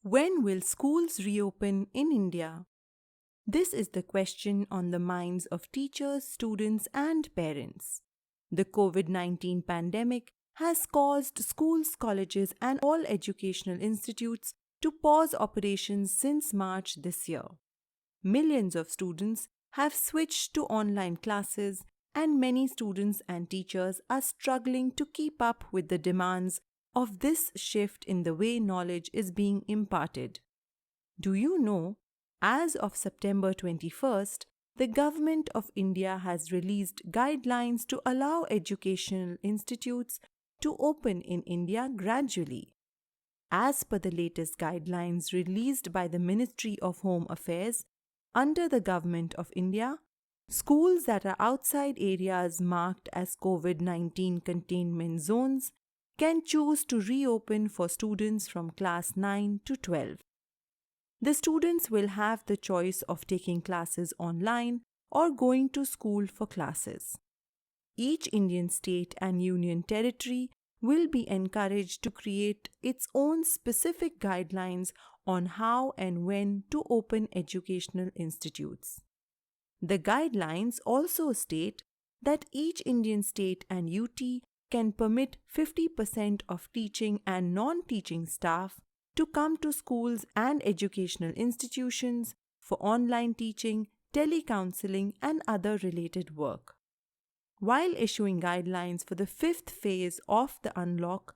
When will schools reopen in India? This is the question on the minds of teachers, students, and parents. The COVID-19 pandemic has caused schools, colleges, and all educational institutes to pause operations since March this year. Millions of students have switched to online classes, and many students and teachers are struggling to keep up with the demands of this shift in the way knowledge is being imparted. Do you know, as of September 21st, the Government of India has released guidelines to allow educational institutes to open in India gradually. As per the latest guidelines released by the Ministry of Home Affairs, under the Government of India, schools that are outside areas marked as COVID-19 containment zones can choose to reopen for students from class 9 to 12. The students will have the choice of taking classes online or going to school for classes. Each Indian state and union territory will be encouraged to create its own specific guidelines on how and when to open educational institutes. The guidelines also state that each Indian state and UT can permit 50% of teaching and non-teaching staff to come to schools and educational institutions for online teaching, telecounseling, and other related work. While issuing guidelines for the fifth phase of the unlock,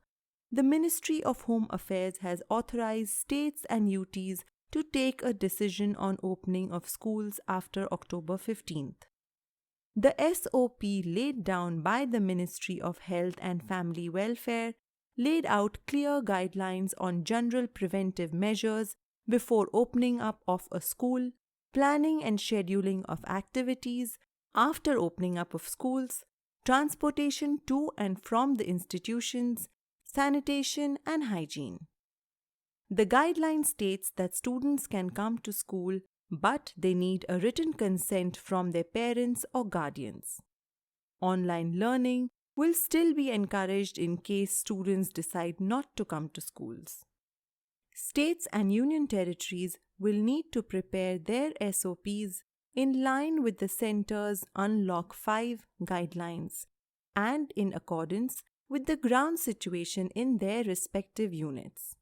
the Ministry of Home Affairs has authorized states and UTs to take a decision on opening of schools after October 15th. The SOP laid down by the Ministry of Health and Family Welfare laid out clear guidelines on general preventive measures before opening up of a school, planning and scheduling of activities after opening up of schools, transportation to and from the institutions, sanitation and hygiene. The guideline states that students can come to school, but they need a written consent from their parents or guardians. Online learning will still be encouraged in case students decide not to come to schools. States and union territories will need to prepare their SOPs in line with the Centre's Unlock 5 guidelines and in accordance with the ground situation in their respective units.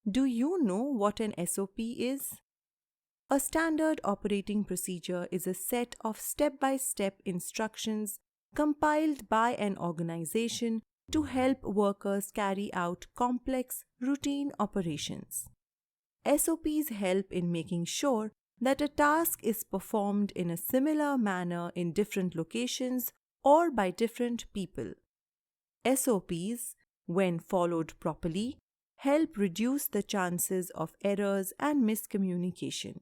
Do you know what an SOP is? A standard operating procedure is a set of step-by-step instructions compiled by an organization to help workers carry out complex, routine operations. SOPs help in making sure that a task is performed in a similar manner in different locations or by different people. SOPs, when followed properly, help reduce the chances of errors and miscommunication.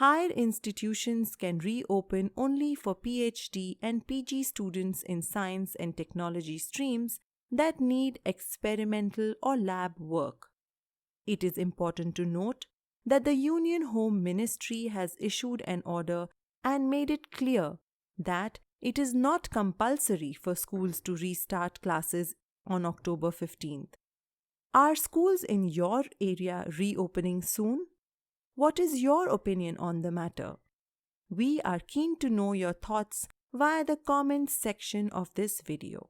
Higher institutions can reopen only for PhD and PG students in science and technology streams that need experimental or lab work. It is important to note that the Union Home Ministry has issued an order and made it clear that it is not compulsory for schools to restart classes on October 15th. Are schools in your area reopening soon? What is your opinion on the matter? We are keen to know your thoughts via the comments section of this video.